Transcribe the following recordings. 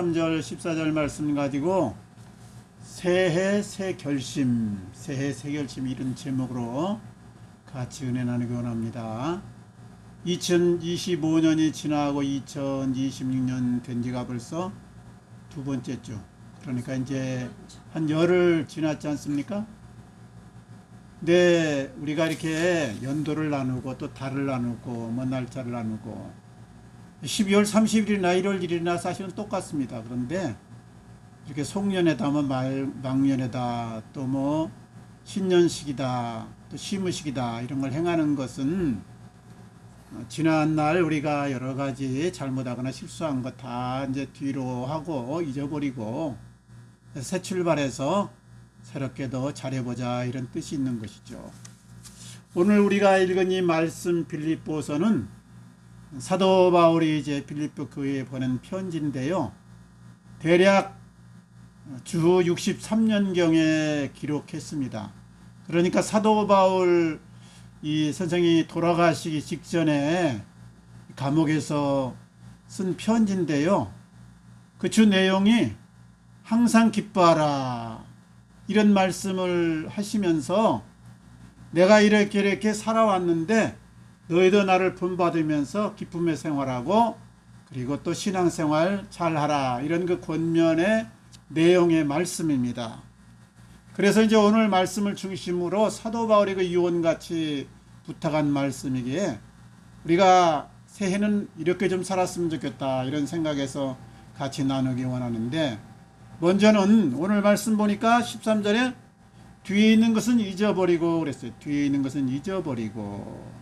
13절 14절 말씀 가지고 새해 새 결심, 새해 새 결심 이런 제목으로 같이 은혜 나누기 원합니다. 2025년이 지나고 2026년 된 지가 벌써 두 번째 주. 그러니까 이제 한 열흘 지났지 않습니까? 네, 우리가 이렇게 연도를 나누고 또 달을 나누고 뭐 날짜를 나누고 12월 30일이나 1월 1일이나 사실은 똑같습니다. 그런데 이렇게 송년회다 뭐 망년회다 또 뭐 신년식이다 또 시무식이다 이런 걸 행하는 것은 지난날 우리가 여러 가지 잘못하거나 실수한 것 다 이제 뒤로 하고 잊어버리고 새 출발해서 새롭게도 잘해보자 이런 뜻이 있는 것이죠. 오늘 우리가 읽은 이 말씀 빌립보서는 사도 바울이 이제 빌립보 교회에 보낸 편지인데요. 대략 주 63년경에 기록했습니다. 그러니까 사도 바울 이 선생이 돌아가시기 직전에 감옥에서 쓴 편지인데요. 그 주 내용이 항상 기뻐하라 이런 말씀을 하시면서 내가 이렇게 살아왔는데 너희도 나를 본받으면서 기쁨의 생활하고 그리고 또 신앙생활 잘하라 이런 그 권면의 내용의 말씀입니다. 그래서 이제 오늘 말씀을 중심으로 사도 바울이 그 유언같이 부탁한 말씀이기에 우리가 새해는 이렇게 좀 살았으면 좋겠다 이런 생각에서 같이 나누기 원하는데, 먼저는 오늘 말씀 보니까 13절에 뒤에 있는 것은 잊어버리고 그랬어요. 뒤에 있는 것은 잊어버리고.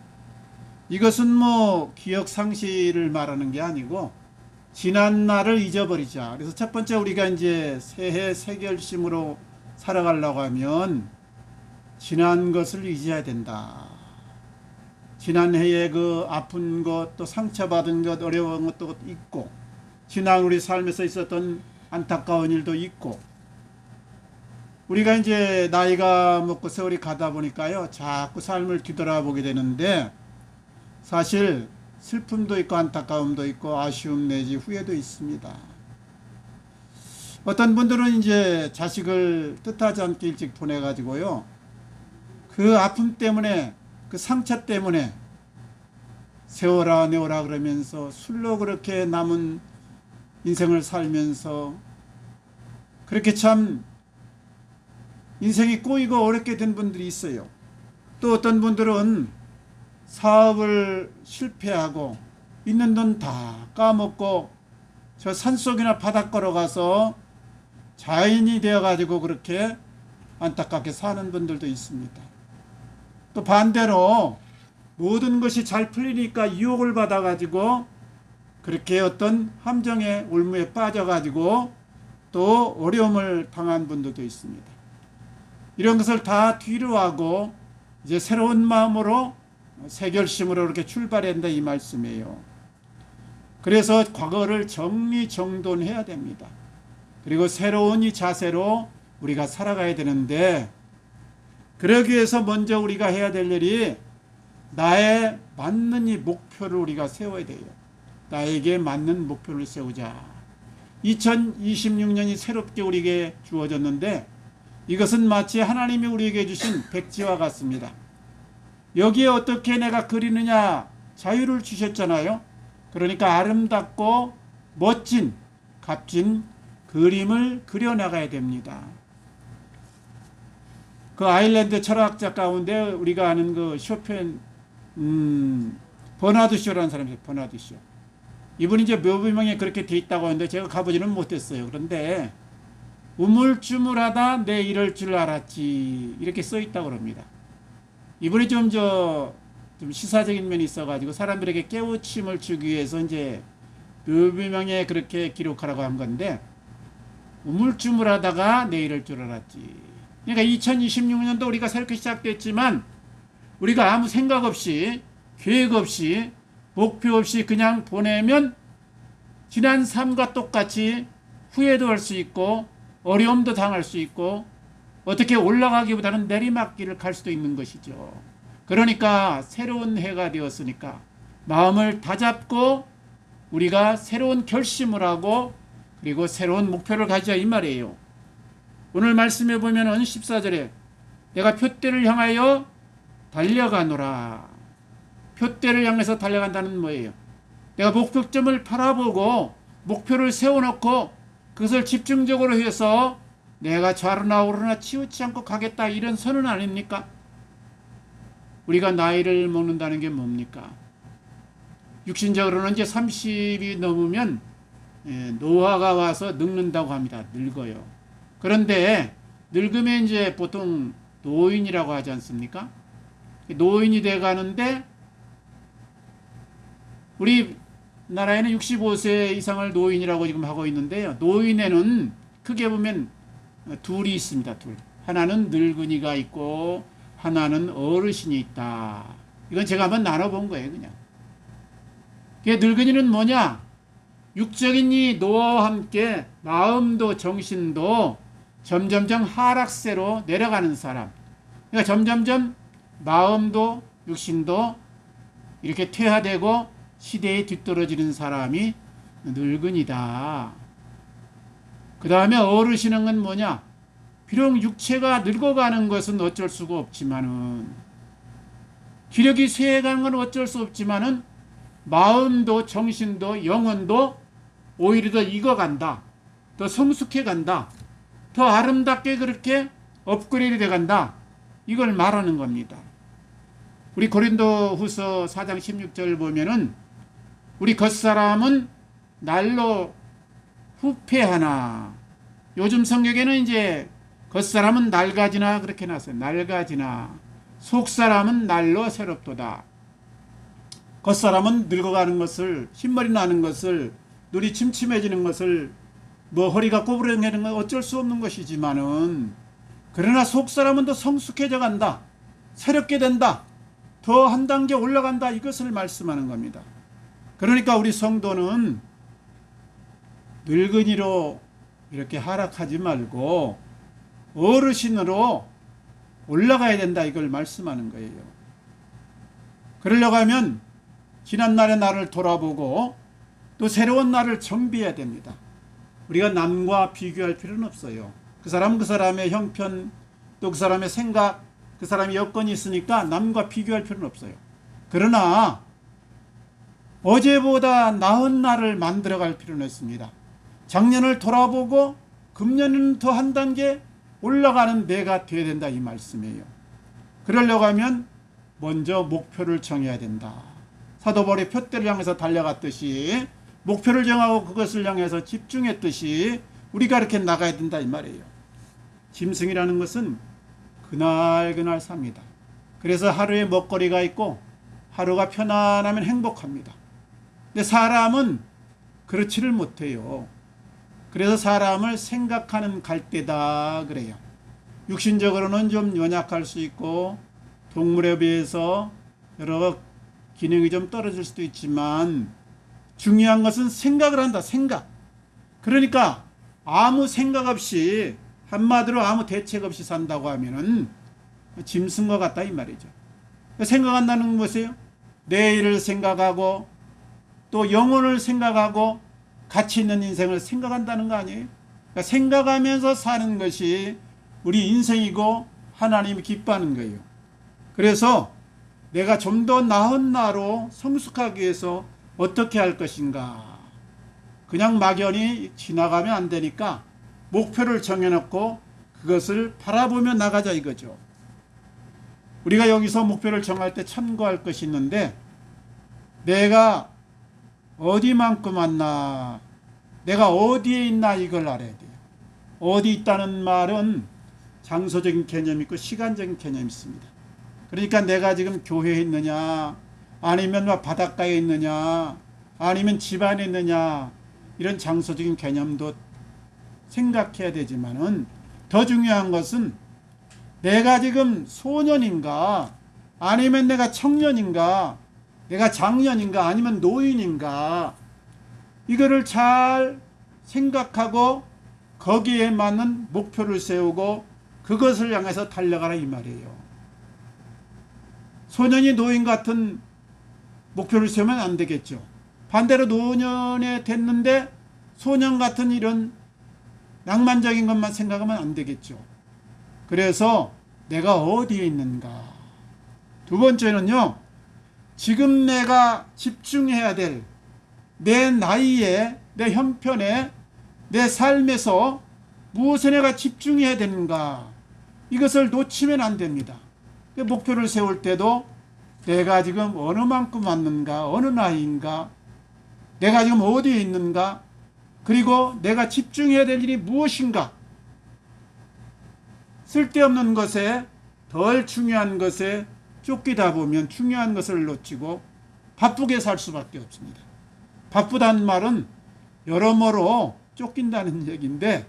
이것은 뭐 기억 상실을 말하는 게 아니고 지난 날을 잊어버리자. 그래서 첫 번째 우리가 이제 새해 새 결심으로 살아가려고 하면 지난 것을 잊어야 된다. 지난 해에 그 아픈 것, 또 상처받은 것, 어려운 것도 있고, 지난 우리 삶에서 있었던 안타까운 일도 있고, 우리가 이제 나이가 먹고 세월이 가다 보니까요, 자꾸 삶을 뒤돌아보게 되는데, 사실 슬픔도 있고 안타까움도 있고 아쉬움 내지 후회도 있습니다. 어떤 분들은 이제 자식을 뜻하지 않게 일찍 보내가지고요, 그 아픔 때문에 그 상처 때문에 세워라 내워라 그러면서 술로 그렇게 남은 인생을 살면서 그렇게 참 인생이 꼬이고 어렵게 된 분들이 있어요. 또 어떤 분들은 사업을 실패하고 있는 돈 다 까먹고 저 산속이나 바닷가로 가서 자인이 되어가지고 그렇게 안타깝게 사는 분들도 있습니다. 또 반대로 모든 것이 잘 풀리니까 유혹을 받아가지고 그렇게 어떤 함정의 올무에 빠져가지고 또 어려움을 당한 분들도 있습니다. 이런 것을 다 뒤로 하고 이제 새로운 마음으로 새 결심으로 이렇게 출발해야 된다 이 말씀이에요. 그래서 과거를 정리정돈해야 됩니다. 그리고 새로운 이 자세로 우리가 살아가야 되는데, 그러기 위해서 먼저 우리가 해야 될 일이 나에 맞는 이 목표를 우리가 세워야 돼요. 나에게 맞는 목표를 세우자. 2026년이 새롭게 우리에게 주어졌는데 이것은 마치 하나님이 우리에게 주신 백지와 같습니다. 여기에 어떻게 내가 그리느냐 자유를 주셨잖아요. 그러니까 아름답고 멋진 값진 그림을 그려나가야 됩니다. 그 아일랜드 철학자 가운데 우리가 아는 그 쇼펜 버나드 쇼라는 사람이에요. 버나드 쇼. 이분이 이제 묘비명에 그렇게 돼 있다고 하는데 제가 가보지는 못했어요. 그런데 우물쭈물하다 내 이럴 줄 알았지 이렇게 써 있다고 합니다. 이분이 좀 시사적인 면이 있어가지고 사람들에게 깨우침을 주기 위해서 이제 묘비명에 그렇게 기록하라고 한 건데, 우물쭈물하다가 내 이럴 줄 알았지. 그러니까 2026년도 우리가 새롭게 시작됐지만 우리가 아무 생각 없이 계획 없이 목표 없이 그냥 보내면 지난 삶과 똑같이 후회도 할 수 있고 어려움도 당할 수 있고 어떻게 올라가기보다는 내리막길을 갈 수도 있는 것이죠. 그러니까 새로운 해가 되었으니까 마음을 다잡고 우리가 새로운 결심을 하고 그리고 새로운 목표를 가지자 이 말이에요. 오늘 말씀해 보면은 14절에 내가 표대를 향하여 달려가노라. 표대를 향해서 달려간다는 뭐예요? 내가 목표점을 바라보고 목표를 세워놓고 그것을 집중적으로 해서 내가 좌로나 우로나 치우치 않고 가겠다, 이런 선언 아닙니까? 우리가 나이를 먹는다는 게 뭡니까? 육신적으로는 이제 30이 넘으면 노화가 와서 늙는다고 합니다. 늙어요. 그런데 늙으면 이제 보통 노인이라고 하지 않습니까? 노인이 돼 가는데 우리 나라에는 65세 이상을 노인이라고 지금 하고 있는데요. 노인에는 크게 보면 둘이 있습니다. 둘. 하나는 늙은이가 있고 하나는 어르신이 있다. 이건 제가 한번 나눠본 거예요. 그냥. 늙은이는 뭐냐? 육적인 이 노화와 함께 마음도 정신도 점점점 하락세로 내려가는 사람. 그러니까 점점점 마음도 육신도 이렇게 퇴화되고 시대에 뒤떨어지는 사람이 늙은이다. 그 다음에 어르신은 뭐냐? 비록 육체가 늙어가는 것은 어쩔 수가 없지만은, 기력이 쇠해가는 건 어쩔 수 없지만은, 마음도 정신도 영혼도 오히려 더 익어간다. 더 성숙해간다. 더 아름답게 그렇게 업그레이드 돼간다. 이걸 말하는 겁니다. 우리 고린도 후서 4장 16절 보면은 우리 겉사람은 날로 후패하나. 요즘 성경에는 이제 겉사람은 낡아지나 그렇게 나왔어요. 낡아지나. 속사람은 날로 새롭도다. 겉사람은 늙어가는 것을, 흰머리 나는 것을, 눈이 침침해지는 것을, 뭐 허리가 꼬부러지는 건 어쩔 수 없는 것이지만은, 그러나 속사람은 더 성숙해져 간다. 새롭게 된다. 더 한 단계 올라간다. 이것을 말씀하는 겁니다. 그러니까 우리 성도는 늙은이로 이렇게 하락하지 말고 어르신으로 올라가야 된다. 이걸 말씀하는 거예요. 그러려고 하면 지난날의 나를 돌아보고 또 새로운 나를 정비해야 됩니다. 우리가 남과 비교할 필요는 없어요. 그 사람은 그 사람의 형편, 또 그 사람의 생각, 그 사람의 여건이 있으니까 남과 비교할 필요는 없어요. 그러나 어제보다 나은 나를 만들어갈 필요는 있습니다. 작년을 돌아보고 금년은 더 한 단계 올라가는 내가 되어야 된다, 이 말씀이에요. 그러려고 하면 먼저 목표를 정해야 된다. 사도 바울이 표대를 향해서 달려갔듯이 목표를 정하고 그것을 향해서 집중했듯이 우리가 이렇게 나가야 된다, 이 말이에요. 짐승이라는 것은 그날 삽니다. 그래서 하루에 먹거리가 있고 하루가 편안하면 행복합니다. 근데 사람은 그렇지를 못해요. 그래서 사람을 생각하는 갈대다 그래요. 육신적으로는 좀 연약할 수 있고 동물에 비해서 여러 기능이 좀 떨어질 수도 있지만 중요한 것은 생각을 한다. 생각. 그러니까 아무 생각 없이, 한마디로 아무 대책 없이 산다고 하면은 짐승과 같다, 이 말이죠. 생각한다는 건 무엇이에요? 내일을 생각하고 또 영혼을 생각하고 가치 있는 인생을 생각한다는 거 아니에요? 그러니까 생각하면서 사는 것이 우리 인생이고 하나님이 기뻐하는 거예요. 그래서 내가 좀 더 나은 나로 성숙하기 위해서 어떻게 할 것인가. 그냥 막연히 지나가면 안 되니까 목표를 정해놓고 그것을 바라보며 나가자, 이거죠. 우리가 여기서 목표를 정할 때 참고할 것이 있는데, 내가 어디만큼 왔나, 내가 어디에 있나, 이걸 알아야 돼요. 어디 있다는 말은 장소적인 개념이 있고 시간적인 개념이 있습니다. 그러니까 내가 지금 교회에 있느냐, 아니면 바닷가에 있느냐, 아니면 집안에 있느냐, 이런 장소적인 개념도 생각해야 되지만은 더 중요한 것은 내가 지금 소년인가, 아니면 내가 청년인가, 내가 장년인가, 아니면 노인인가, 이거를 잘 생각하고 거기에 맞는 목표를 세우고 그것을 향해서 달려가라, 이 말이에요. 소년이 노인 같은 목표를 세우면 안 되겠죠. 반대로 노년에 됐는데 소년 같은 이런 낭만적인 것만 생각하면 안 되겠죠. 그래서 내가 어디에 있는가. 두 번째는요, 지금 내가 집중해야 될 내 나이에, 내 형편에, 내 삶에서 무엇에 내가 집중해야 되는가. 이것을 놓치면 안 됩니다. 목표를 세울 때도 내가 지금 어느 만큼 왔는가, 어느 나이인가, 내가 지금 어디에 있는가, 그리고 내가 집중해야 될 일이 무엇인가. 쓸데없는 것에, 덜 중요한 것에 쫓기다 보면 중요한 것을 놓치고 바쁘게 살 수밖에 없습니다. 바쁘다는 말은 여러모로 쫓긴다는 얘기인데,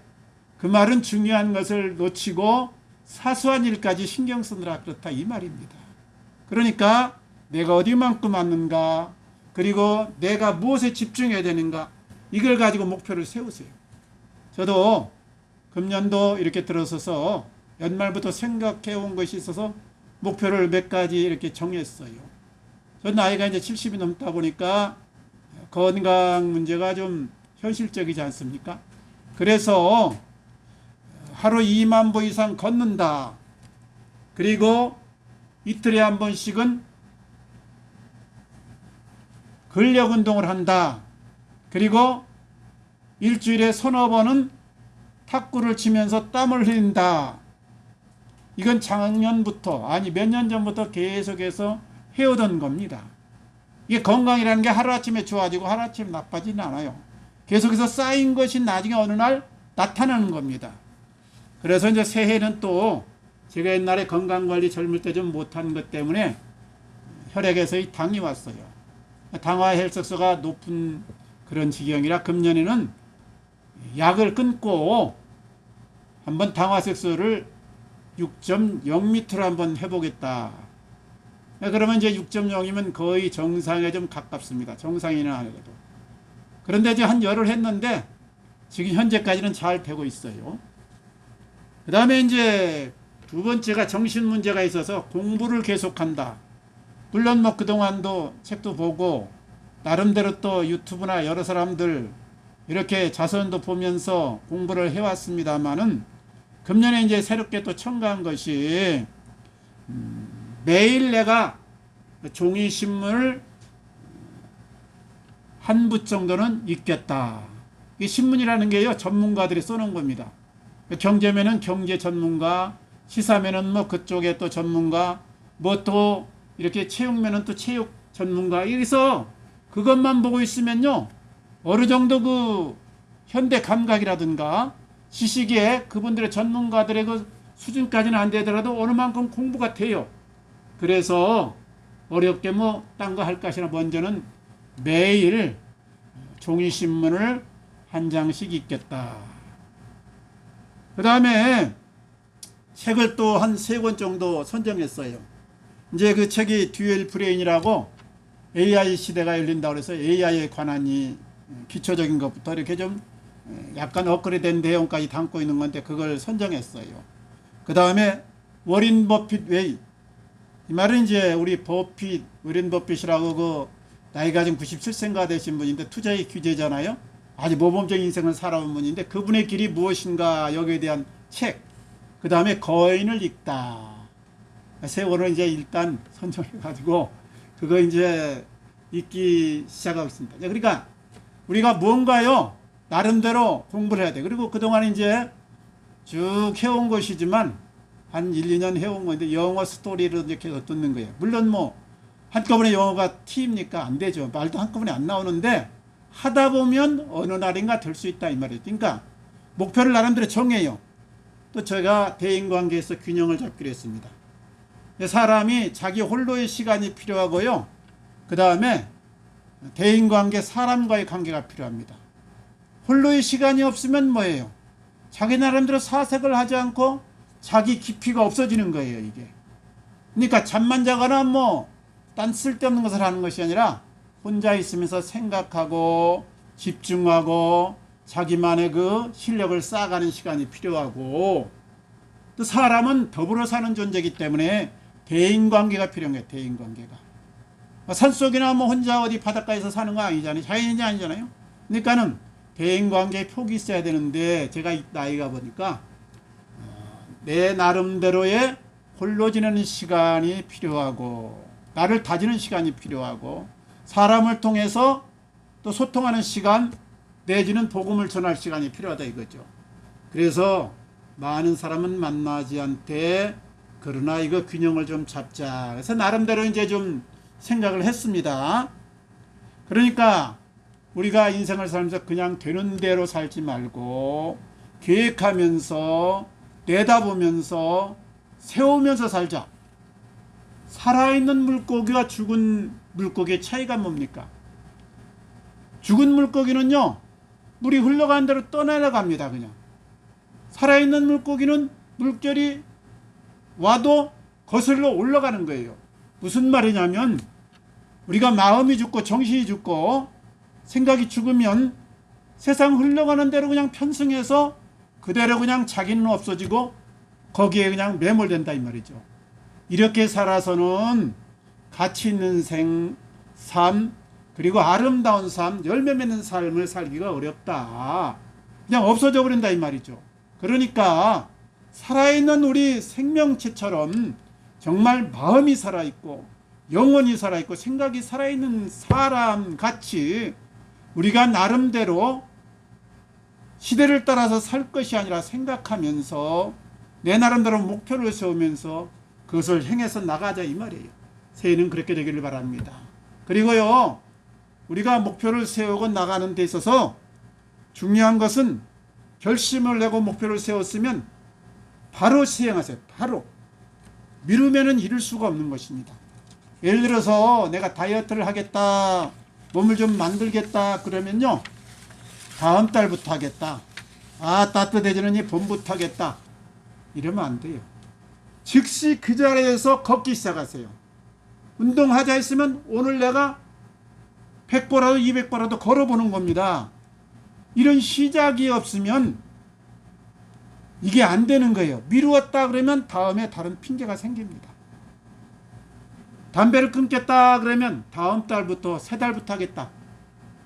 그 말은 중요한 것을 놓치고 사소한 일까지 신경 쓰느라 그렇다 이 말입니다. 그러니까 내가 어디만큼 왔는가, 그리고 내가 무엇에 집중해야 되는가, 이걸 가지고 목표를 세우세요. 저도 금년도 이렇게 들어서서 연말부터 생각해 온 것이 있어서 목표를 몇 가지 이렇게 정했어요. 저 나이가 이제 70이 넘다 보니까 건강 문제가 좀 현실적이지 않습니까? 그래서 하루 2만 보 이상 걷는다. 그리고 이틀에 한 번씩은 근력 운동을 한다. 그리고 일주일에 서너 번은 탁구를 치면서 땀을 흘린다. 이건 작년부터, 아니 몇 년 전부터 계속해서 해오던 겁니다. 이게 건강이라는 게 하루아침에 좋아지고 하루아침에 나빠지는 않아요. 계속해서 쌓인 것이 나중에 어느 날 나타나는 겁니다. 그래서 이제 새해는 또 제가 옛날에 건강관리 젊을 때 좀 못한 것 때문에 혈액에서 이 당이 왔어요. 당화 혈색소가 높은 그런 지경이라 금년에는 약을 끊고 한번 당화색소를 6.0m로 한번 해보겠다. 그러면 이제 6.0이면 거의 정상에 좀 가깝습니다. 정상이나 아니어도. 그런데 이제 한 열흘 했는데 지금 현재까지는 잘 되고 있어요. 그 다음에 이제 두 번째가 정신 문제가 있어서 공부를 계속한다. 물론 뭐 그동안도 책도 보고 나름대로 또 유튜브나 여러 사람들 이렇게 자선도 보면서 공부를 해왔습니다만은 금년에 이제 새롭게 또 첨가한 것이 매일 내가 종이신문을 한 부 정도는 읽겠다. 이 신문이라는 게요, 전문가들이 써놓은 겁니다. 경제면은 경제 전문가, 시사면은 뭐 그쪽에 또 전문가, 뭐 또 이렇게 체육면은 또 체육 전문가. 이래서 그것만 보고 있으면요, 어느 정도 그 현대 감각이라든가 지식에 그분들의 전문가들의 그 수준까지는 안 되더라도 어느 만큼 공부가 돼요. 그래서 어렵게 뭐 딴 거 할 것이나 먼저는 매일 종이신문을 한 장씩 읽겠다. 그 다음에 책을 또 한 3권 정도 선정했어요. 이제 그 책이 듀얼 브레인이라고 AI 시대가 열린다고 해서 AI에 관한 이 기초적인 것부터 이렇게 좀 약간 업그레이드된 내용까지 담고 있는 건데 그걸 선정했어요. 그 다음에 워린 버핏 웨이. 이 말은 이제 우리 버핏, 워린 버핏이라고 그 나이가 지금 97세인가 되신 분인데 투자의 규제잖아요. 아주 모범적인 인생을 살아온 분인데 그분의 길이 무엇인가 여기에 대한 책. 그 다음에 거인을 읽다. 세월을 이제 일단 선정해가지고 그거 이제 읽기 시작하고 있습니다. 그러니까 우리가 뭔가요 나름대로 공부를 해야 돼. 그리고 그동안 이제 쭉 해온 것이지만 한 1, 2년 해온 건데 영어 스토리를 이렇게 듣는 거예요. 물론 뭐 한꺼번에 영어가 튀입니까? 안 되죠. 말도 한꺼번에 안 나오는데 하다 보면 어느 날인가 될 수 있다 이 말이에요. 그러니까 목표를 나름대로 정해요. 또 제가 대인관계에서 균형을 잡기로 했습니다. 사람이 자기 홀로의 시간이 필요하고요. 그 다음에 대인관계, 사람과의 관계가 필요합니다. 홀로의 시간이 없으면 뭐예요? 자기 나름대로 사색을 하지 않고 자기 깊이가 없어지는 거예요, 이게. 그러니까 잠만 자거나 뭐 딴 쓸데없는 것을 하는 것이 아니라 혼자 있으면서 생각하고 집중하고 자기만의 그 실력을 쌓아가는 시간이 필요하고 또 사람은 더불어 사는 존재이기 때문에 대인관계가 필요한 거예요. 대인관계가. 산속이나 뭐 혼자 어디 바닷가에서 사는 거 아니잖아요. 자연인이 아니잖아요. 그러니까는 대인관계에 폭이 있어야 되는데 제가 나이가 보니까 내 나름대로의 홀로 지내는 시간이 필요하고 나를 다지는 시간이 필요하고 사람을 통해서 또 소통하는 시간 내지는 복음을 전할 시간이 필요하다 이거죠. 그래서 많은 사람은 만나지 않되 그러나 이거 균형을 좀 잡자. 그래서 나름대로 이제 좀 생각을 했습니다. 그러니까 우리가 인생을 살면서 그냥 되는 대로 살지 말고 계획하면서 내다보면서 세우면서 살자. 살아있는 물고기와 죽은 물고기의 차이가 뭡니까? 죽은 물고기는요, 물이 흘러가는 대로 떠내려갑니다. 그냥. 살아있는 물고기는 물결이 와도 거슬러 올라가는 거예요. 무슨 말이냐면 우리가 마음이 죽고 정신이 죽고 생각이 죽으면 세상 흘러가는 대로 그냥 편승해서 그대로 그냥 자기는 없어지고 거기에 그냥 매몰된다 이 말이죠. 이렇게 살아서는 가치 있는 삶 그리고 아름다운 삶, 열매 맺는 삶을 살기가 어렵다. 그냥 없어져 버린다 이 말이죠. 그러니까 살아있는 우리 생명체처럼 정말 마음이 살아있고 영혼이 살아있고 생각이 살아있는 사람 같이 우리가 나름대로 시대를 따라서 살 것이 아니라 생각하면서 내 나름대로 목표를 세우면서 그것을 행해서 나가자 이 말이에요. 새해는 그렇게 되기를 바랍니다. 그리고요, 우리가 목표를 세우고 나가는 데 있어서 중요한 것은 결심을 내고 목표를 세웠으면 바로 시행하세요. 바로. 미루면은 이룰 수가 없는 것입니다. 예를 들어서 내가 다이어트를 하겠다, 몸을 좀 만들겠다 그러면요, 다음 달부터 하겠다. 따뜻해지느니 봄부터 하겠다. 이러면 안 돼요. 즉시 그 자리에서 걷기 시작하세요. 운동하자 했으면 오늘 내가 100보라도 200보라도 걸어보는 겁니다. 이런 시작이 없으면 이게 안 되는 거예요. 미루었다 그러면 다음에 다른 핑계가 생깁니다. 담배를 끊겠다 그러면 다음 달부터 새 달부터 하겠다.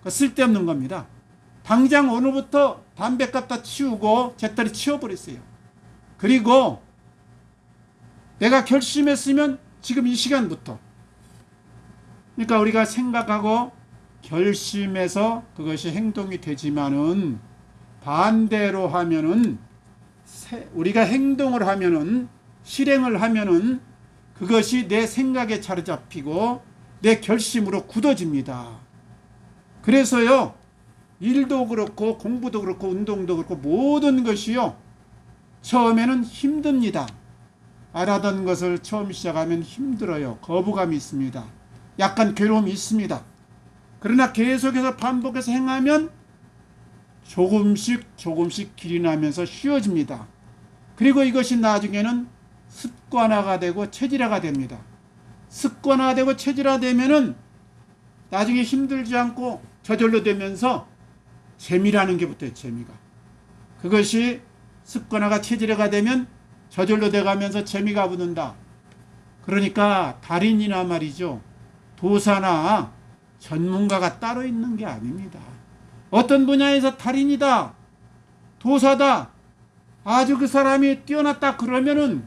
쓸데없는 겁니다. 당장 오늘부터 담배값 다 치우고 제떨이 치워버렸어요. 그리고 내가 결심했으면 지금 이 시간부터, 그러니까 우리가 생각하고 결심해서 그것이 행동이 되지만은 반대로 하면은 우리가 행동을 하면은 실행을 하면은 그것이 내 생각에 자리잡히고 내 결심으로 굳어집니다. 그래서요, 일도 그렇고 공부도 그렇고 운동도 그렇고 모든 것이요, 처음에는 힘듭니다. 알아던 것을 처음 시작하면 힘들어요. 거부감이 있습니다. 약간 괴로움이 있습니다. 그러나 계속해서 반복해서 행하면 조금씩 길이 나면서 쉬워집니다. 그리고 이것이 나중에는 습관화가 되고 체질화가 됩니다. 습관화되고 체질화되면은 나중에 힘들지 않고 저절로 되면서 재미라는 게 붙어요. 재미가. 그것이 습관화가 체질화가 되면 저절로 돼가면서 재미가 붙는다. 그러니까 달인이나 말이죠, 도사나 전문가가 따로 있는 게 아닙니다. 어떤 분야에서 달인이다, 도사다, 아주 그 사람이 뛰어났다 그러면은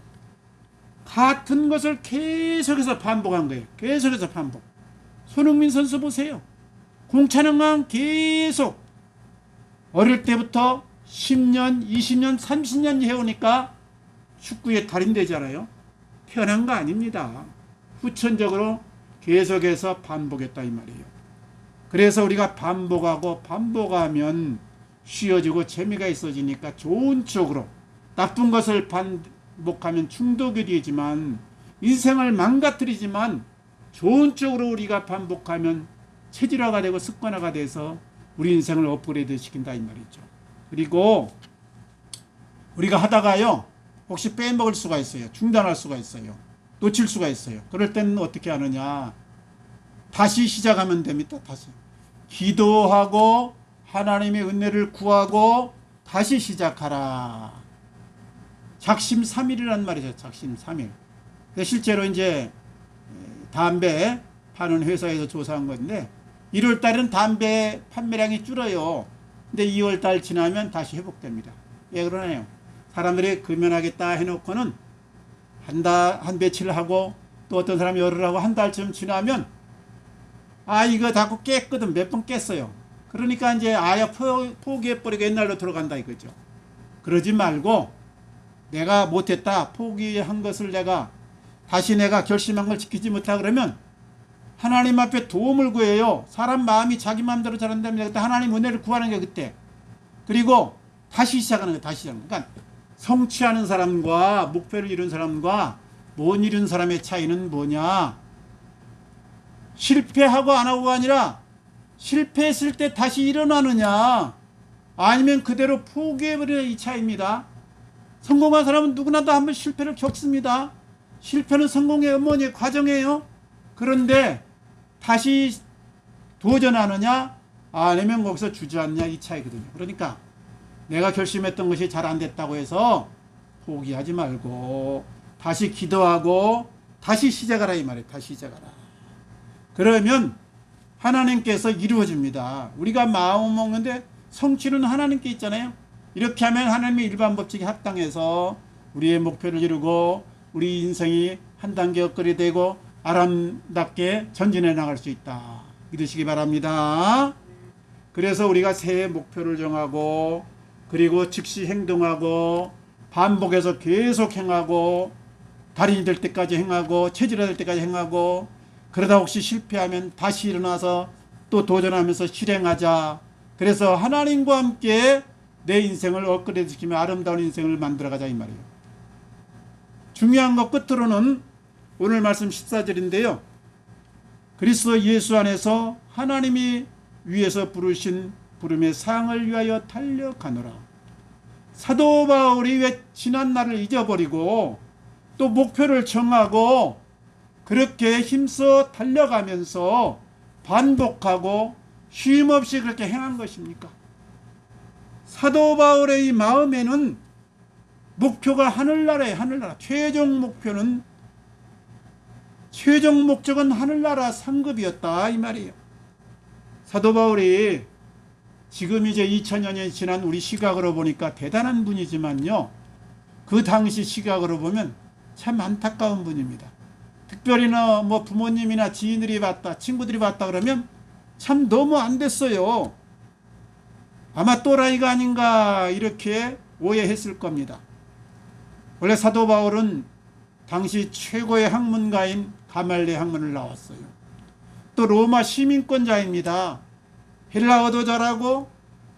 같은 것을 계속해서 반복한 거예요. 계속해서 반복. 손흥민 선수 보세요. 공차는 계속 어릴 때부터 10년, 20년, 30년 해오니까 축구의 달인 되잖아요. 편한 거 아닙니다. 후천적으로 계속해서 반복했다 이 말이에요. 그래서 우리가 반복하고 반복하면 쉬워지고 재미가 있어지니까 좋은 쪽으로, 나쁜 것을 반복하면 중독이 되지만 인생을 망가뜨리지만 좋은 쪽으로 우리가 반복하면 체질화가 되고 습관화가 돼서 우리 인생을 업그레이드 시킨다 이 말이죠. 그리고 우리가 하다가요, 혹시 빼먹을 수가 있어요. 중단할 수가 있어요. 놓칠 수가 있어요. 그럴 때는 어떻게 하느냐, 다시 시작하면 됩니다. 다시 기도하고 하나님의 은혜를 구하고 다시 시작하라. 작심삼일이란 말이죠. 작심삼일. 실제로 이제 담배 파는 회사에서 조사한 건데 1월 달은 담배 판매량이 줄어요. 근데 2월 달 지나면 다시 회복됩니다. 왜 그러나요? 사람들이 금연하겠다 해놓고는 한 며칠 하고 또 어떤 사람이 열흘 하고 한 달쯤 지나면 이거 자꾸 깼거든. 몇 번 깼어요. 그러니까 이제 아예 포기해버리고 옛날로 들어간다 이거죠. 그러지 말고 내가 못했다 포기한 것을 다시 내가 결심한 걸 지키지 못하다 그러면 하나님 앞에 도움을 구해요. 사람 마음이 자기 마음대로 잘한다면 그때 하나님 은혜를 구하는 게 그때. 그리고 다시 시작하는 거 다시 시작하는 거. 그러니까 성취하는 사람과 목표를 이룬 사람과 못 이룬 사람의 차이는 뭐냐? 실패하고 안 하고가 아니라 실패했을 때 다시 일어나느냐 아니면 그대로 포기해버리는 이 차이입니다. 성공한 사람은 누구나 다 한번 실패를 겪습니다. 실패는 성공의 어머니의 과정이에요. 그런데 다시 도전하느냐 아니면 거기서 주저앉느냐 이 차이거든요. 그러니까 내가 결심했던 것이 잘 안 됐다고 해서 포기하지 말고 다시 기도하고 다시 시작하라 이 말이에요. 다시 시작하라. 그러면 하나님께서 이루어집니다. 우리가 마음 먹는데 성취는 하나님께 있잖아요. 이렇게 하면 하나님의 일반 법칙에 합당해서 우리의 목표를 이루고 우리 인생이 한 단계 업그레이드되고 아름답게 전진해 나갈 수 있다. 믿으시기 바랍니다. 그래서 우리가 새해 목표를 정하고 그리고 즉시 행동하고 반복해서 계속 행하고 달인이 될 때까지 행하고 체질화 될 때까지 행하고 그러다 혹시 실패하면 다시 일어나서 또 도전하면서 실행하자. 그래서 하나님과 함께 내 인생을 업그레이드 시키며 아름다운 인생을 만들어가자 이 말이에요. 중요한 것 끝으로는 오늘 말씀 14절인데요. 그리스도 예수 안에서 하나님이 위에서 부르신 부름의 상을 위하여 달려가노라. 사도 바울이 왜 지난 날을 잊어버리고 또 목표를 정하고 그렇게 힘써 달려가면서 반복하고 쉼없이 그렇게 행한 것입니까? 사도 바울의 이 마음에는 목표가 하늘나라예요. 하늘나라. 최종 목적은 하늘나라 상급이었다 이 말이에요. 사도 바울이 지금 이제 2000년이 지난 우리 시각으로 보니까 대단한 분이지만요. 그 당시 시각으로 보면 참 안타까운 분입니다. 특별히 뭐 부모님이나 지인들이 봤다, 친구들이 봤다 그러면 참 너무 안 됐어요. 아마 또라이가 아닌가 이렇게 오해했을 겁니다. 원래 사도 바울은 당시 최고의 학문가인 가말레 학문을 나왔어요. 또 로마 시민권자입니다. 헬라어도 잘하고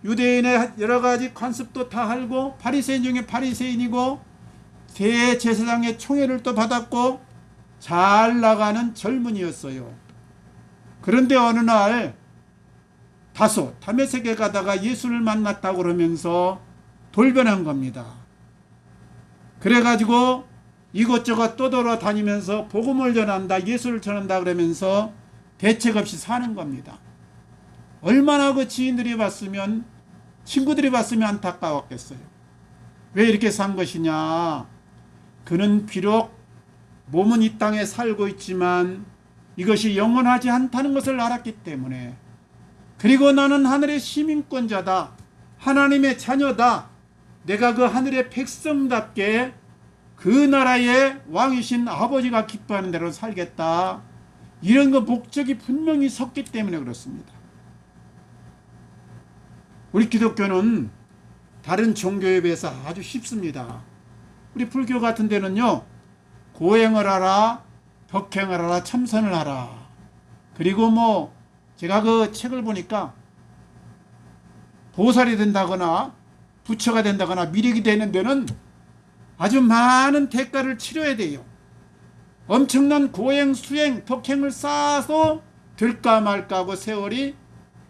유대인의 여러 가지 관습도 다 알고 바리새인 중에 바리새인이고 대제사장의 총애를 또 받았고 잘 나가는 젊은이였어요. 그런데 어느 날 다메섹에 가다가 예수를 만났다고 그러면서 돌변한 겁니다. 그래가지고 이것저것 떠돌아다니면서 복음을 전한다, 예수를 전한다 그러면서 대책 없이 사는 겁니다. 얼마나 그 지인들이 봤으면, 친구들이 봤으면 안타까웠겠어요. 왜 이렇게 산 것이냐? 그는 비록 몸은 이 땅에 살고 있지만 이것이 영원하지 않다는 것을 알았기 때문에, 그리고 나는 하늘의 시민권자다, 하나님의 자녀다, 내가 그 하늘의 백성답게 그 나라의 왕이신 아버지가 기뻐하는 대로 살겠다, 이런 그 목적이 분명히 섰기 때문에 그렇습니다. 우리 기독교는 다른 종교에 비해서 아주 쉽습니다. 우리 불교 같은 데는요, 고행을 하라, 덕행을 하라, 참선을 하라. 그리고 뭐 제가 그 책을 보니까 보살이 된다거나 부처가 된다거나 미륵이 되는 데는 아주 많은 대가를 치러야 돼요. 엄청난 고행, 수행, 덕행을 쌓아서 될까 말까 하고 세월이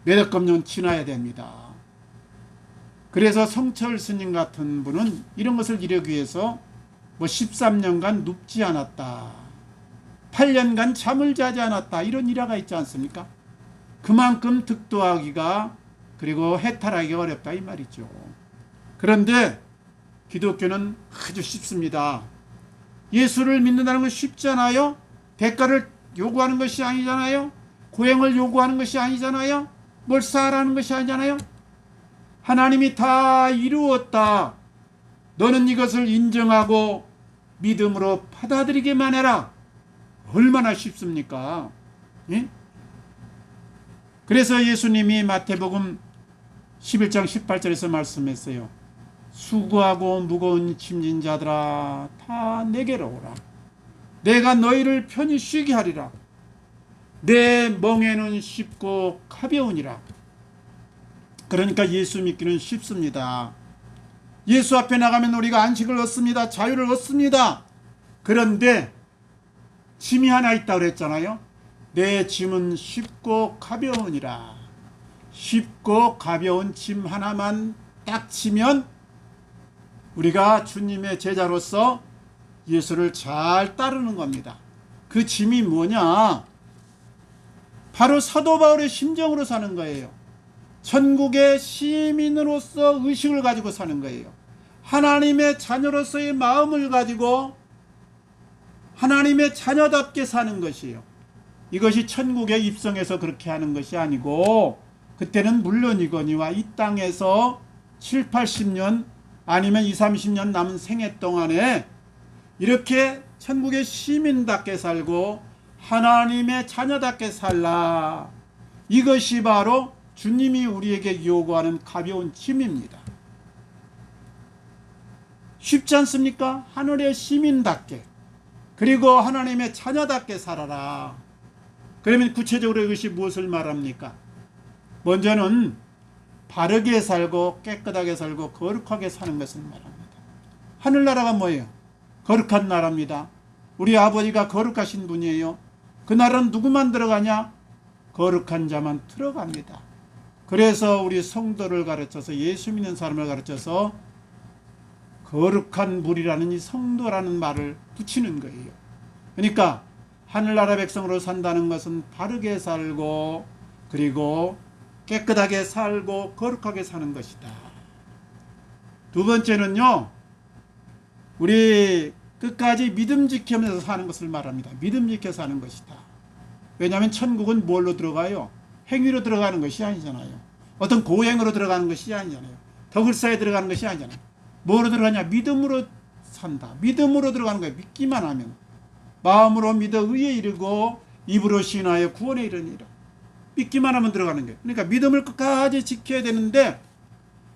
몇억 년 지나야 됩니다. 그래서 성철 스님 같은 분은 이런 것을 이루기 위해서 13년간 눕지 않았다, 8년간 잠을 자지 않았다, 이런 일화가 있지 않습니까? 그만큼 득도하기가 그리고 해탈하기가 어렵다 이 말이죠. 그런데 기독교는 아주 쉽습니다. 예수를 믿는다는 건 쉽잖아요. 대가를 요구하는 것이 아니잖아요. 고행을 요구하는 것이 아니잖아요. 뭘 쌓으라는 것이 아니잖아요. 하나님이 다 이루었다. 너는 이것을 인정하고 믿음으로 받아들이기만 해라. 얼마나 쉽습니까? 예? 그래서 예수님이 마태복음 11장 18절에서 말씀했어요. 수고하고 무거운 짐진 자들아 다 내게로 오라. 내가 너희를 편히 쉬게 하리라. 내 멍에는 쉽고 가벼우니라. 그러니까 예수 믿기는 쉽습니다. 예수 앞에 나가면 우리가 안식을 얻습니다. 자유를 얻습니다. 그런데 짐이 하나 있다고 그랬잖아요. 내 짐은 쉽고 가벼우니라. 쉽고 가벼운 짐 하나만 딱 치면 우리가 주님의 제자로서 예수를 잘 따르는 겁니다. 그 짐이 뭐냐? 바로 사도 바울의 심정으로 사는 거예요. 천국의 시민으로서 의식을 가지고 사는 거예요. 하나님의 자녀로서의 마음을 가지고 하나님의 자녀답게 사는 것이에요. 이것이 천국에 입성해서 그렇게 하는 것이 아니고, 그때는 물론이거니와 이 땅에서 7, 80년 아니면 2, 30년 남은 생애 동안에 이렇게 천국의 시민답게 살고 하나님의 자녀답게 살라. 이것이 바로 주님이 우리에게 요구하는 가벼운 짐입니다. 쉽지 않습니까? 하늘의 시민답게, 그리고 하나님의 자녀답게 살아라. 그러면 구체적으로 이것이 무엇을 말합니까? 먼저는 바르게 살고 깨끗하게 살고 거룩하게 사는 것을 말합니다. 하늘나라가 뭐예요? 거룩한 나라입니다. 우리 아버지가 거룩하신 분이에요. 그 나라는 누구만 들어가냐? 거룩한 자만 들어갑니다. 그래서 우리 성도를 가르쳐서, 예수 믿는 사람을 가르쳐서 거룩한 물이라는 이 성도라는 말을 붙이는 거예요. 그러니까 하늘나라 백성으로 산다는 것은 바르게 살고 그리고 깨끗하게 살고 거룩하게 사는 것이다. 두 번째는요, 우리 끝까지 믿음 지키면서 사는 것을 말합니다. 믿음 지켜 사는 것이다. 왜냐하면 천국은 뭘로 들어가요? 행위로 들어가는 것이 아니잖아요. 어떤 고행으로 들어가는 것이 아니잖아요. 덕을 쌓여 들어가는 것이 아니잖아요. 뭐로 들어가냐? 믿음으로 산다. 믿음으로 들어가는 거예요. 믿기만 하면. 마음으로 믿어 의에 이르고 입으로 신하여 구원에 이르니라. 믿기만 하면 들어가는 거예요. 그러니까 믿음을 끝까지 지켜야 되는데,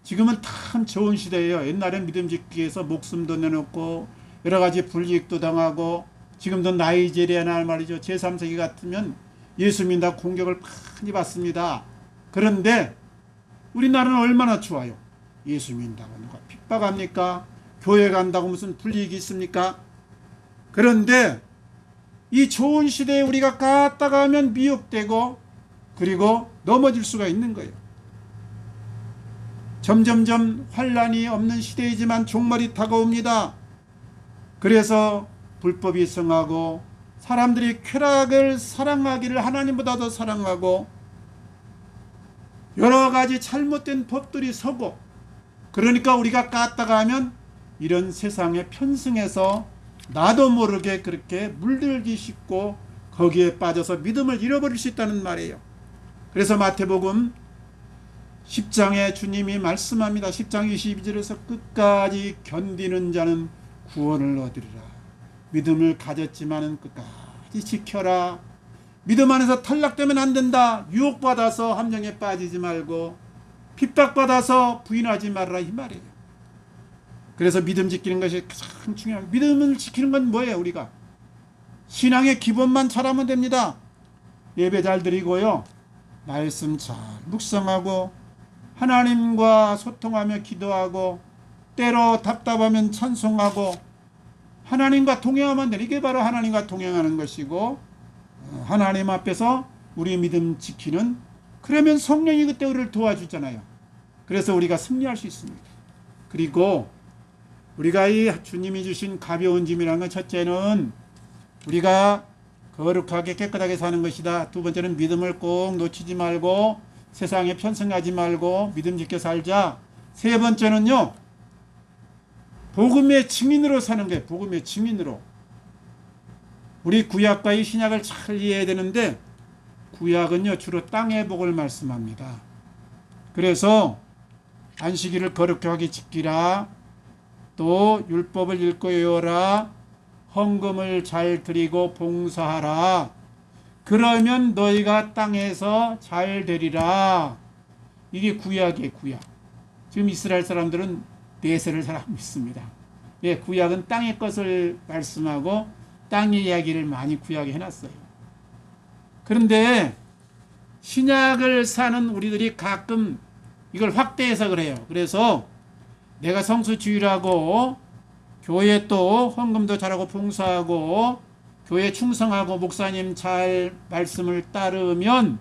지금은 참 좋은 시대예요. 옛날엔 믿음 지키기 위해서 목숨도 내놓고 여러 가지 불이익도 당하고, 지금도 나이지리아나 말이죠. 제3세기 같으면 예수 믿는다고 공격을 많이 받습니다. 그런데 우리나라는 얼마나 좋아요. 예수 믿는다고 누가 핍박합니까? 교회 간다고 무슨 불이익이 있습니까? 그런데 이 좋은 시대에 우리가 갔다가 하면 미혹되고 그리고 넘어질 수가 있는 거예요. 점점점 환란이 없는 시대이지만 종말이 다가옵니다. 그래서 불법이 성하고 사람들이 쾌락을 사랑하기를 하나님보다 더 사랑하고 여러 가지 잘못된 법들이 서고, 그러니까 우리가 깠다가 하면 이런 세상에 편승해서 나도 모르게 그렇게 물들기 쉽고 거기에 빠져서 믿음을 잃어버릴 수 있다는 말이에요. 그래서 마태복음 10장에 주님이 말씀합니다. 10장 22절에서 끝까지 견디는 자는 구원을 얻으리라. 믿음을 가졌지만은 끝까지 지켜라. 믿음 안에서 탈락되면 안 된다. 유혹받아서 함정에 빠지지 말고 핍박받아서 부인하지 말라, 이 말이에요. 그래서 믿음 지키는 것이 가장 중요합니다. 믿음을 지키는 건 뭐예요? 우리가 신앙의 기본만 잘하면 됩니다. 예배 잘 드리고요, 말씀 잘 묵상하고 하나님과 소통하며 기도하고 때로 답답하면 찬송하고 하나님과 동행하면 돼. 이게 바로 하나님과 동행하는 것이고, 하나님 앞에서 우리 믿음 지키는, 그러면 성령이 그때 우리를 도와주잖아요. 그래서 우리가 승리할 수 있습니다. 그리고 우리가 이 주님이 주신 가벼운 짐이라는 건, 첫째는 우리가 거룩하게 깨끗하게 사는 것이다. 두 번째는 믿음을 꼭 놓치지 말고 세상에 편승하지 말고 믿음 지켜 살자. 세 번째는요, 복음의 증인으로 사는 거예요. 복음의 증인으로. 우리 구약과 이 신약을 잘 이해해야 되는데, 구약은요 주로 땅의 복을 말씀합니다. 그래서 안식일을 거룩하게 지키라. 또 율법을 읽고 외워라. 헌금을 잘 드리고 봉사하라. 그러면 너희가 땅에서 잘 되리라. 이게 구약이에요, 구약. 지금 이스라엘 사람들은 내세를 잘 안 믿습니다. 예, 구약은 땅의 것을 말씀하고 땅의 이야기를 많이 구약에 해놨어요. 그런데 신약을 사는 우리들이 가끔 이걸 확대해서 그래요. 그래서 내가 성수주의라고 교회 또 헌금도 잘하고 봉사하고 교회 충성하고 목사님 잘 말씀을 따르면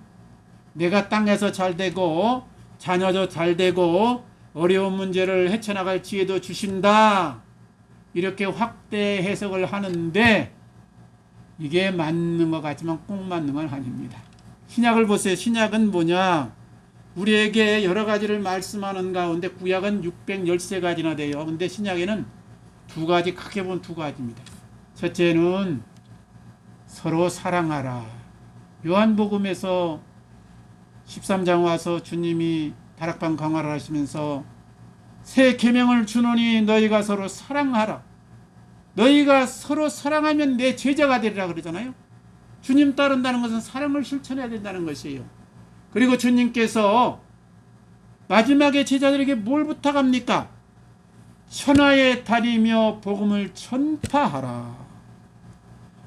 내가 땅에서 잘 되고 자녀도 잘 되고 어려운 문제를 헤쳐나갈 지혜도 주신다. 이렇게 확대 해석을 하는데 이게 맞는 것 같지만 꼭 맞는 건 아닙니다. 신약을 보세요. 신약은 뭐냐? 우리에게 여러 가지를 말씀하는 가운데 구약은 613가지나 돼요. 근데 신약에는 두 가지, 크게 보면 두 가지입니다. 첫째는 서로 사랑하라. 요한복음에서 13장 와서 주님이 다락방 강화를 하시면서 새 계명을 주노니 너희가 서로 사랑하라. 너희가 서로 사랑하면 내 제자가 되리라 그러잖아요. 주님 따른다는 것은 사랑을 실천해야 된다는 것이에요. 그리고 주님께서 마지막에 제자들에게 뭘 부탁합니까? 천하에 다니며 복음을 전파하라.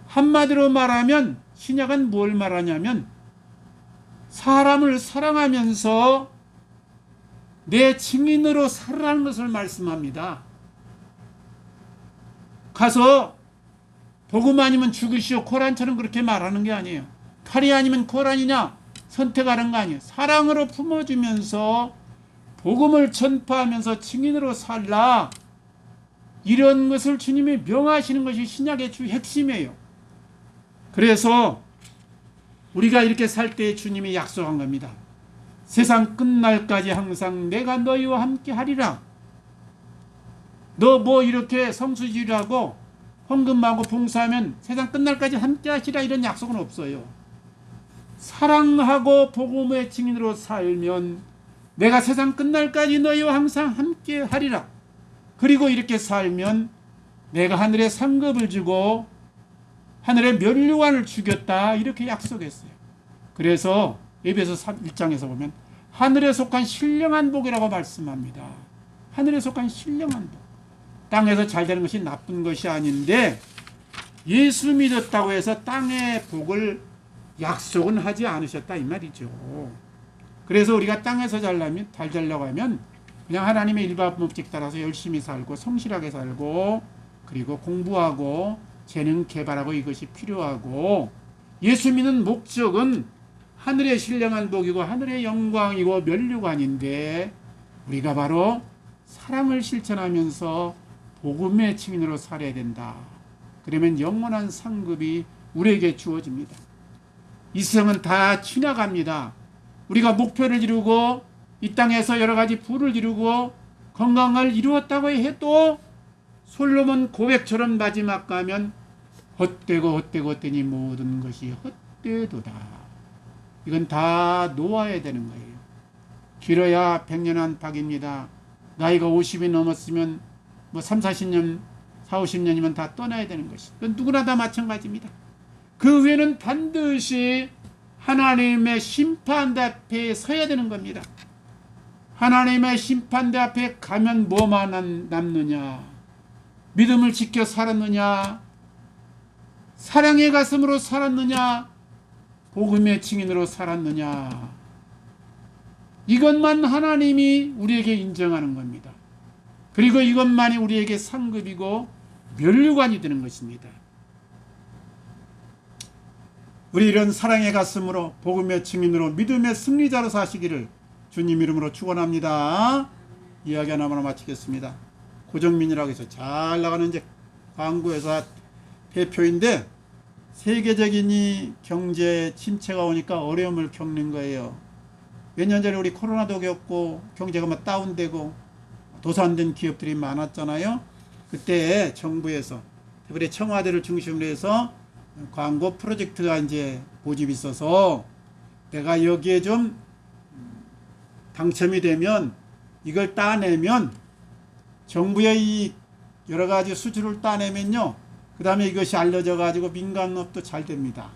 한마디로 말하면 신약은 뭘 말하냐면 사람을 사랑하면서 내 증인으로 살아라는 것을 말씀합니다. 가서 복음 아니면 죽으시오 코란처럼 그렇게 말하는 게 아니에요. 칼이 아니면 코란이냐 선택하는 거 아니에요. 사랑으로 품어주면서 복음을 전파하면서 증인으로 살라. 이런 것을 주님이 명하시는 것이 신약의 주 핵심이에요. 그래서 우리가 이렇게 살 때 주님이 약속한 겁니다. 세상 끝날까지 항상 내가 너희와 함께 하리라. 너 뭐 이렇게 성수지라고 헌금하고 봉사하면 세상 끝날까지 함께 하시라 이런 약속은 없어요. 사랑하고 복음의 증인으로 살면 내가 세상 끝날까지 너희와 항상 함께 하리라. 그리고 이렇게 살면 내가 하늘에 상급을 주고 하늘에 면류관을 주겠다 이렇게 약속했어요. 그래서 에베소 1장에서 보면 하늘에 속한 신령한 복이라고 말씀합니다. 하늘에 속한 신령한 복. 땅에서 잘 되는 것이 나쁜 것이 아닌데 예수 믿었다고 해서 땅의 복을 약속은 하지 않으셨다 이 말이죠. 그래서 우리가 땅에서 잘 되려고 하면 그냥 하나님의 일반법칙 따라서 열심히 살고 성실하게 살고 그리고 공부하고 재능 개발하고 이것이 필요하고 예수 믿는 목적은 하늘의 신령한 복이고 하늘의 영광이고 면류관인데 우리가 바로 사랑을 실천하면서 복음의 증인으로 살아야 된다. 그러면 영원한 상급이 우리에게 주어집니다. 이 세상은 다 지나갑니다. 우리가 목표를 이루고 이 땅에서 여러 가지 부를 이루고 건강을 이루었다고 해도 솔로몬 고백처럼 마지막 가면 헛되니 모든 것이 헛되도다. 이건 다 놓아야 되는 거예요. 길어야 100년 안팎입니다. 나이가 50이 넘었으면 뭐 3, 40년, 4, 50년이면 다 떠나야 되는 것이. 그건 누구나 다 마찬가지입니다. 그 후에는 반드시 하나님의 심판대 앞에 서야 되는 겁니다. 하나님의 심판대 앞에 가면 뭐만 남느냐? 믿음을 지켜 살았느냐? 사랑의 가슴으로 살았느냐? 복음의 증인으로 살았느냐? 이것만 하나님이 우리에게 인정하는 겁니다. 그리고 이것만이 우리에게 상급이고 면류관이 되는 것입니다. 우리 이런 사랑의 가슴으로 복음의 증인으로 믿음의 승리자로 사시기를 주님 이름으로 축원합니다. 이야기 하나만 마치겠습니다. 고정민이라고 해서 잘 나가는 이제 광고회사 대표인데 세계적인 이 경제 침체가 오니까 어려움을 겪는 거예요. 몇 년 전에 우리 코로나도 겪고 경제가 막 다운되고 도산된 기업들이 많았잖아요. 그때 정부에서 특별히 청와대를 중심으로 해서 광고 프로젝트가 이제 고집이 있어서 내가 여기에 좀 당첨이 되면 이걸 따내면 정부의 이 여러 가지 수주를 따내면요. 그 다음에 이것이 알려져 가지고 민간업도 잘 됩니다.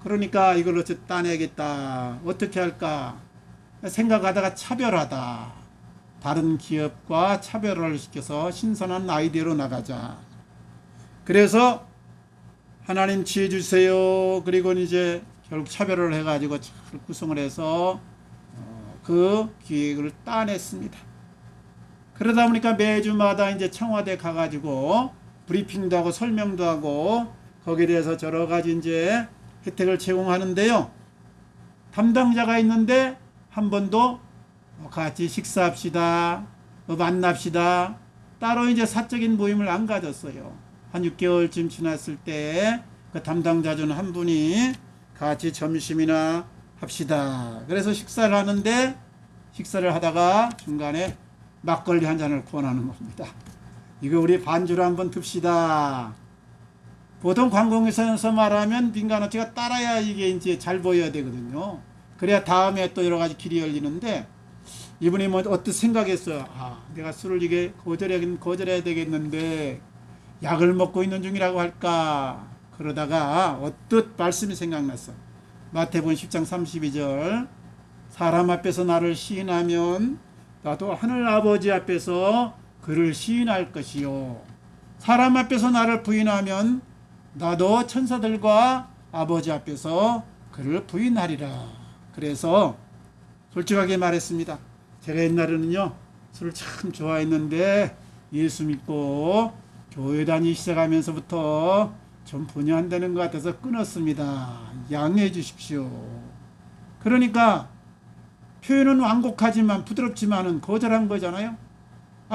그러니까 이걸 어떻게 따내겠다. 어떻게 할까 생각하다가 차별하다. 다른 기업과 차별화를 시켜서 신선한 아이디어로 나가자. 그래서 하나님 지혜 주세요. 그리고 이제 결국 차별을 해가지고 잘 구성을 해서 그 기획을 따냈습니다. 그러다 보니까 매주마다 이제 청와대 가가지고 브리핑도 하고 설명도 하고 거기에 대해서 여러 가지 이제 혜택을 제공하는데요. 담당자가 있는데 한 번도 같이 식사합시다, 만납시다. 따로 이제 사적인 모임을 안 가졌어요. 한 6개월쯤 지났을 때 그 담당자 중 한 분이 같이 점심이나 합시다. 그래서 식사를 하는데 식사를 하다가 중간에 막걸리 한 잔을 권하는 겁니다. 이거 우리 반주로 한번 듭시다. 보통 관공서에서 말하면 민간업체가 따라야 이게 이제 잘 보여야 되거든요. 그래야 다음에 또 여러 가지 길이 열리는데 이분이 뭐 어떻게 생각했어요. 내가 술을 이게 거절해야 되겠는데 약을 먹고 있는 중이라고 할까. 그러다가 어뜻 말씀이 생각났어. 마태복음 10장 32절 사람 앞에서 나를 시인하면 나도 하늘 아버지 앞에서 그를 시인할 것이요. 사람 앞에서 나를 부인하면 나도 천사들과 아버지 앞에서 그를 부인하리라. 그래서 솔직하게 말했습니다. 제가 옛날에는요 술을 참 좋아했는데 예수 믿고 교회 다니기 시작하면서부터 좀 분이 안 되는 것 같아서 끊었습니다. 양해해 주십시오. 그러니까 표현은 완곡하지만 부드럽지만은 거절한 거잖아요.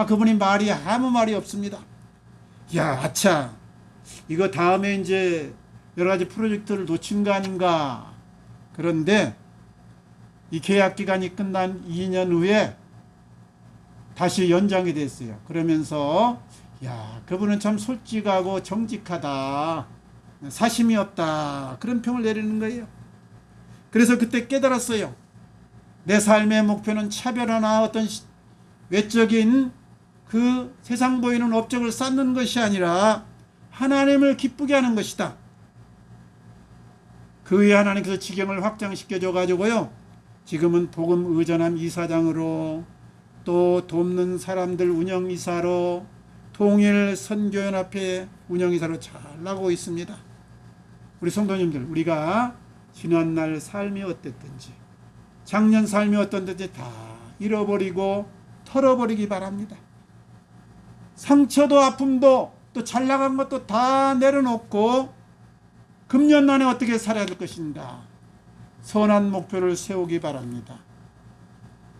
그분이 말이 아무 말이 없습니다. 야, 아차. 이거 다음에 이제 여러 가지 프로젝트를 놓친 거 아닌가. 그런데 이 계약 기간이 끝난 2년 후에 다시 연장이 됐어요. 그러면서 야, 그분은 참 솔직하고 정직하다. 사심이 없다. 그런 평을 내리는 거예요. 그래서 그때 깨달았어요. 내 삶의 목표는 차별화나 어떤 외적인 그 세상 보이는 업적을 쌓는 것이 아니라 하나님을 기쁘게 하는 것이다. 그 후에 하나님께서 지경을 확장시켜줘 가지고요. 지금은 복음 의전함 이사장으로 또 돕는 사람들 운영이사로 통일 선교연합회 운영이사로 잘 나가고 있습니다. 우리 성도님들 우리가 지난날 삶이 어땠든지 작년 삶이 어떤지 다 잃어버리고 털어버리기 바랍니다. 상처도 아픔도 또 잘 나간 것도 다 내려놓고 금년 안에 어떻게 살아야 될 것인가 선한 목표를 세우기 바랍니다.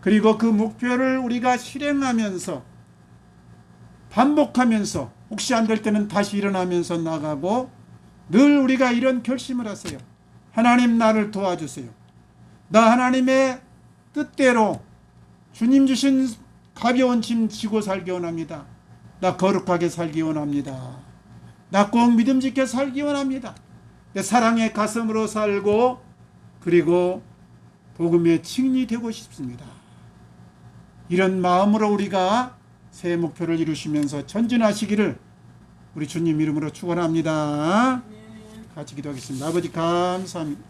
그리고 그 목표를 우리가 실행하면서 반복하면서 혹시 안 될 때는 다시 일어나면서 나가고 늘 우리가 이런 결심을 하세요. 하나님 나를 도와주세요. 나 하나님의 뜻대로 주님 주신 가벼운 짐 지고 살기 원합니다. 나 거룩하게 살기 원합니다. 나 꼭 믿음직게 살기 원합니다. 내 사랑의 가슴으로 살고 그리고 복음의 증인이 되고 싶습니다. 이런 마음으로 우리가 새 목표를 이루시면서 전진하시기를 우리 주님 이름으로 축원합니다. 같이 기도하겠습니다. 아버지 감사합니다.